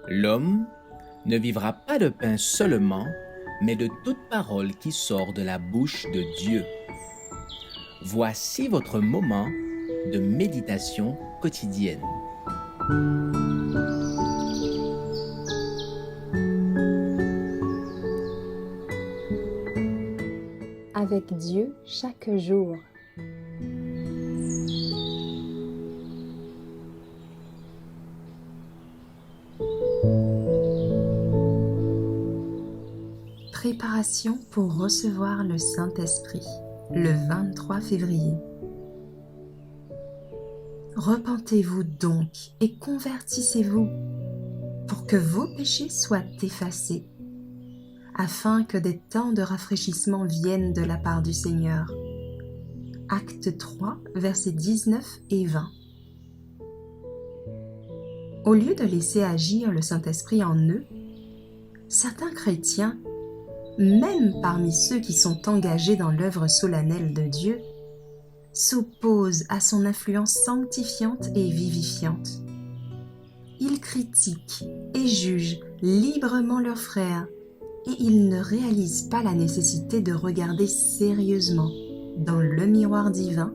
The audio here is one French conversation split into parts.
L'homme ne vivra pas de pain seulement, mais de toute parole qui sort de la bouche de Dieu. Voici votre moment de méditation quotidienne. Avec Dieu chaque jour. Préparation pour recevoir le Saint-Esprit, le 23 février. Repentez-vous donc et convertissez-vous pour que vos péchés soient effacés, afin que des temps de rafraîchissement viennent de la part du Seigneur. Acte 3, versets 19 et 20. Au lieu de laisser agir le Saint-Esprit en eux, certains chrétiens, même parmi ceux qui sont engagés dans l'œuvre solennelle de Dieu, s'opposent à son influence sanctifiante et vivifiante. Ils critiquent et jugent librement leurs frères et ils ne réalisent pas la nécessité de regarder sérieusement dans le miroir divin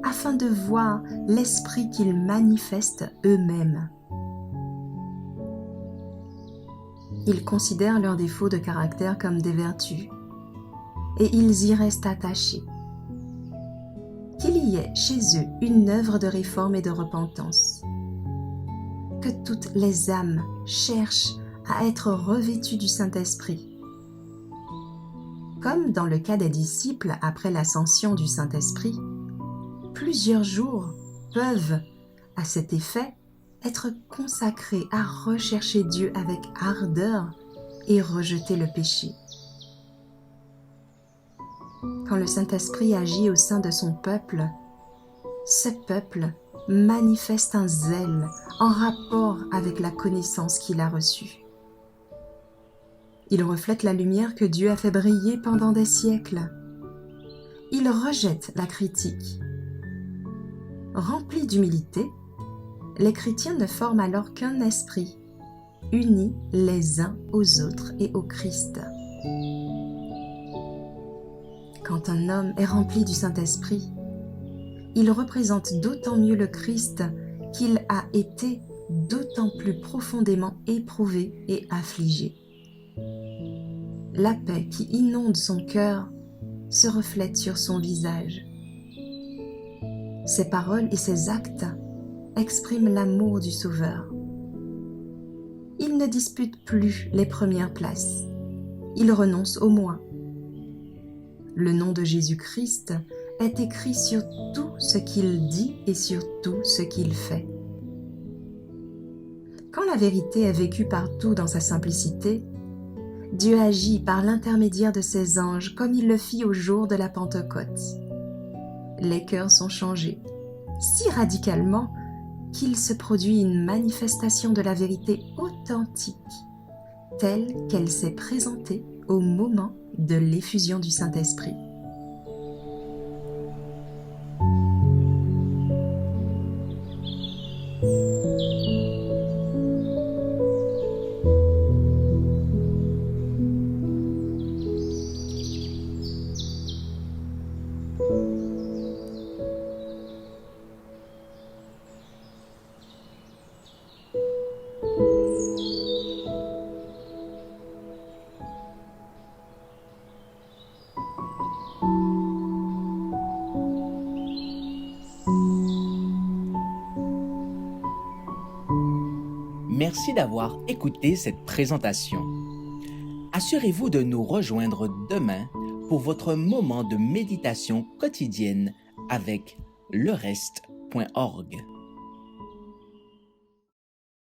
afin de voir l'esprit qu'ils manifestent eux-mêmes. Ils considèrent leurs défauts de caractère comme des vertus et ils y restent attachés. Qu'il y ait chez eux une œuvre de réforme et de repentance. Que toutes les âmes cherchent à être revêtues du Saint-Esprit. Comme dans le cas des disciples après l'ascension du Saint-Esprit, plusieurs jours peuvent, à cet effet, être consacrés à rechercher Dieu avec ardeur et rejeter le péché. Quand le Saint-Esprit agit au sein de son peuple, ce peuple manifeste un zèle en rapport avec la connaissance qu'il a reçue. Il reflète la lumière que Dieu a fait briller pendant des siècles. Il rejette la critique. Remplis d'humilité, les chrétiens ne forment alors qu'un esprit, unis les uns aux autres et au Christ. Quand un homme est rempli du Saint-Esprit, il représente d'autant mieux le Christ qu'il a été d'autant plus profondément éprouvé et affligé. La paix qui inonde son cœur se reflète sur son visage. Ses paroles et ses actes expriment l'amour du Sauveur. Il ne dispute plus les premières places. Il renonce au moi. Le nom de Jésus-Christ est écrit sur tout ce qu'il dit et sur tout ce qu'il fait. Quand la vérité est vécue partout dans sa simplicité, Dieu agit par l'intermédiaire de ses anges comme il le fit au jour de la Pentecôte. Les cœurs sont changés, si radicalement qu'il se produit une manifestation de la vérité authentique, telle qu'elle s'est présentée au moment de l'effusion du Saint-Esprit. Merci d'avoir écouté cette présentation. Assurez-vous de nous rejoindre demain pour votre moment de méditation quotidienne avec lereste.org.